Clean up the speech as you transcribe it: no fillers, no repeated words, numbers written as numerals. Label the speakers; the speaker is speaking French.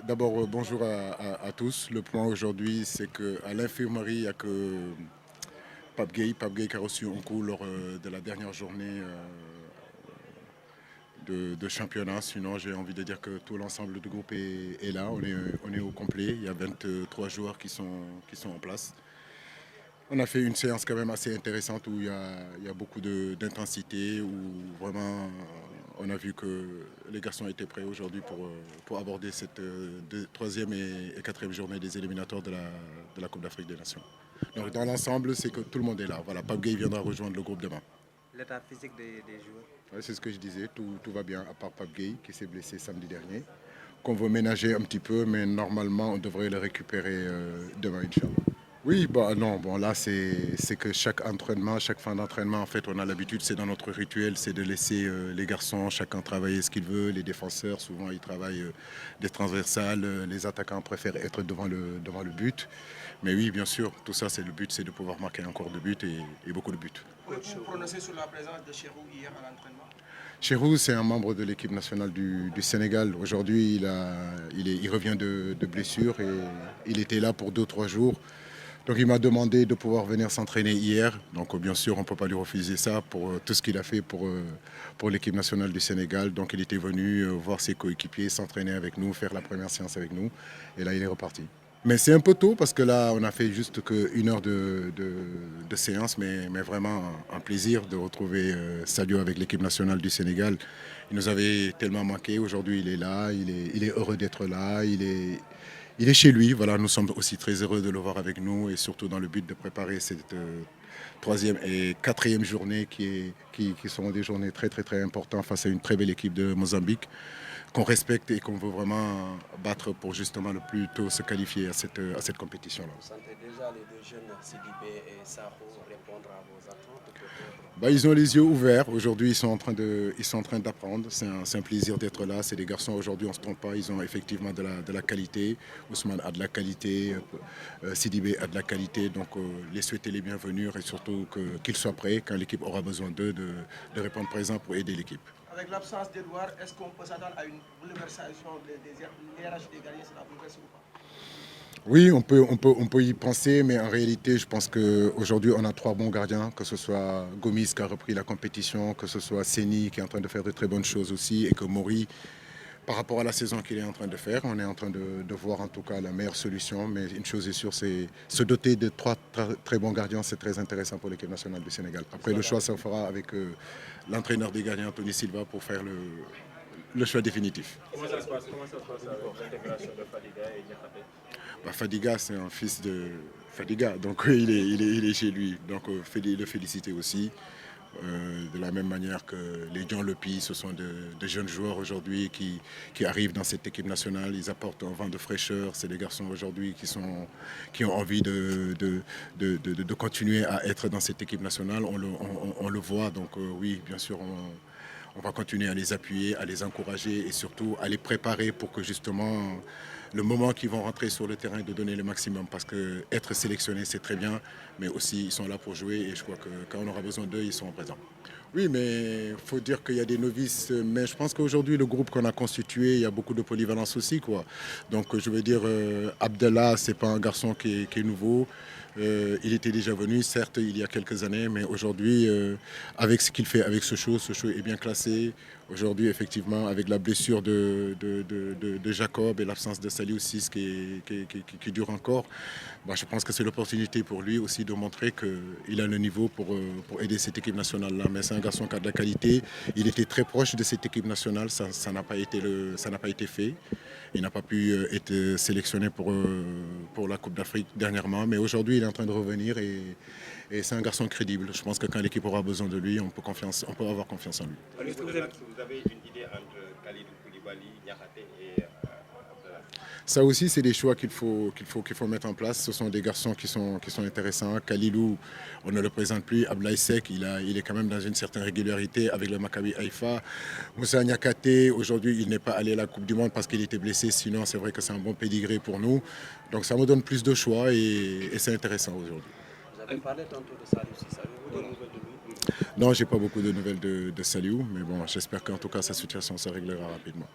Speaker 1: D'abord, bonjour à tous. Le point aujourd'hui, c'est qu'à l'infirmerie, il n'y a que Pape Gueye qui a reçu un coup lors de la dernière journée de championnat. Sinon, j'ai envie de dire que tout l'ensemble du groupe est là. On est au complet. Il y a 23 joueurs qui sont en place. On a fait une séance quand même assez intéressante où il y a beaucoup d'intensité, où vraiment on a vu que les garçons étaient prêts aujourd'hui pour aborder cette troisième et quatrième journée des éliminatoires de la Coupe d'Afrique des Nations. Donc dans l'ensemble, c'est que tout le monde est là. Voilà, Pape Gueye viendra rejoindre le groupe demain.
Speaker 2: L'état physique des joueurs.
Speaker 1: Ouais, c'est ce que je disais, tout va bien, à part Pape Gueye qui s'est blessé samedi dernier, qu'on veut ménager un petit peu, mais normalement on devrait le récupérer demain, Inch'Allah. Oui, bah non, bon là c'est que chaque entraînement, chaque fin d'entraînement, en fait, on a l'habitude, c'est dans notre rituel, c'est de laisser les garçons, chacun travailler ce qu'il veut. Les défenseurs, souvent, ils travaillent des transversales, les attaquants préfèrent être devant le but. Mais oui, bien sûr, tout ça, c'est le but, c'est de pouvoir marquer encore de buts et beaucoup de buts.
Speaker 3: Pouvez-vous prononcer sur la présence de Chérou hier à l'entraînement?
Speaker 1: Chérou, c'est un membre de l'équipe nationale du Sénégal. Aujourd'hui, il revient de blessure et il était là pour 2 ou 3 jours. Donc il m'a demandé de pouvoir venir s'entraîner hier. Donc bien sûr, on ne peut pas lui refuser ça pour tout ce qu'il a fait pour l'équipe nationale du Sénégal. Donc il était venu voir ses coéquipiers, s'entraîner avec nous, faire la première séance avec nous. Et là, il est reparti. Mais c'est un peu tôt parce que là, on a fait juste qu'une heure de séance, mais vraiment un plaisir de retrouver Sadio avec l'équipe nationale du Sénégal. Il nous avait tellement manqué. Aujourd'hui, il est là, il est heureux d'être là, il est chez lui. Voilà, nous sommes aussi très heureux de le voir avec nous et surtout dans le but de préparer cette troisième et quatrième journée qui sont des journées très très très importantes face à une très belle équipe de Mozambique qu'on respecte et qu'on veut vraiment battre pour justement le plus tôt se qualifier à cette compétition-là.
Speaker 2: Vous sentez déjà les deux jeunes, Sidibé et Sarro, répondre à vos attentes peut-être?
Speaker 1: Bah, ils ont les yeux ouverts. Aujourd'hui, ils sont en train d'apprendre. C'est un plaisir d'être là. C'est des garçons, aujourd'hui, on ne se trompe pas. Ils ont effectivement de la qualité. Ousmane a de la qualité. Sidibé a de la qualité. Donc, les souhaiter les bienvenus et surtout qu'ils soient prêts quand l'équipe aura besoin d'eux de répondre présent pour aider l'équipe.
Speaker 3: Avec l'absence d'Edouard, est-ce qu'on peut s'attendre à une bouleversation des RH des gardiens? C'est la bouleverse ou pas?
Speaker 1: Oui, on peut y penser, mais en réalité, je pense qu'aujourd'hui, on a 3 bons gardiens, que ce soit Gomis qui a repris la compétition, que ce soit Seni qui est en train de faire de très bonnes choses aussi, et que Mori, par rapport à la saison qu'il est en train de faire, on est en train de voir en tout cas la meilleure solution. Mais une chose est sûre, c'est se doter de 3 très bons gardiens, c'est très intéressant pour l'équipe nationale du Sénégal. Après, le choix se fera avec l'entraîneur des gardiens, Tony Silva, pour faire le choix définitif.
Speaker 4: Comment ça se passe l'intégration de Fadiga et Niakhaté?
Speaker 1: Bah, Fadiga, c'est un fils de Fadiga, donc il est chez lui. Donc le féliciter aussi. De la même manière que les John Lepi, ce sont de jeunes joueurs aujourd'hui qui arrivent dans cette équipe nationale. Ils apportent un vent de fraîcheur. C'est des garçons aujourd'hui qui ont envie de continuer à être dans cette équipe nationale. On le voit, donc oui, bien sûr, on va continuer à les appuyer, à les encourager et surtout à les préparer pour que justement le moment qu'ils vont rentrer sur le terrain, de donner le maximum. Parce que être sélectionné, c'est très bien, mais aussi ils sont là pour jouer et je crois que quand on aura besoin d'eux, ils seront présents. Oui, mais il faut dire qu'il y a des novices, mais je pense qu'aujourd'hui, le groupe qu'on a constitué, il y a beaucoup de polyvalence aussi, quoi. Donc, je veux dire, Abdallah, c'est pas un garçon qui est nouveau. Il était déjà venu, certes, il y a quelques années, mais aujourd'hui, avec ce qu'il fait avec ce show est bien classé. Aujourd'hui, effectivement, avec la blessure de Jacob et l'absence de Salih aussi, qui dure encore, bah, je pense que c'est l'opportunité pour lui aussi de montrer qu'il a le niveau pour aider cette équipe nationale-là. Mais c'est un garçon qui a de la qualité. Il était très proche de cette équipe nationale, ça n'a pas été fait. Il n'a pas pu être sélectionné pour la Coupe d'Afrique dernièrement, mais aujourd'hui il est en train de revenir et c'est un garçon crédible. Je pense que quand l'équipe aura besoin de lui, on peut avoir confiance en lui.
Speaker 4: Au niveau de l'axe, vous avez une idée entre Khalidou Koulibaly, Niakhaté et Abdallah?
Speaker 1: Ça aussi, c'est des choix qu'il faut mettre en place. Ce sont des garçons qui sont intéressants. Kalilou, on ne le présente plus. Ablaï Sek, il est quand même dans une certaine régularité avec le Maccabi Haïfa. Moussa Niakhaté, aujourd'hui, il n'est pas allé à la Coupe du Monde parce qu'il était blessé. Sinon, c'est vrai que c'est un bon pédigré pour nous. Donc, ça me donne plus de choix et c'est intéressant aujourd'hui.
Speaker 2: Vous avez parlé tantôt de Salou aussi. Savez-vous des nouvelles de lui?
Speaker 1: Non, j'ai pas beaucoup de nouvelles de Saliou, mais bon, j'espère qu'en tout cas, sa situation se réglera rapidement.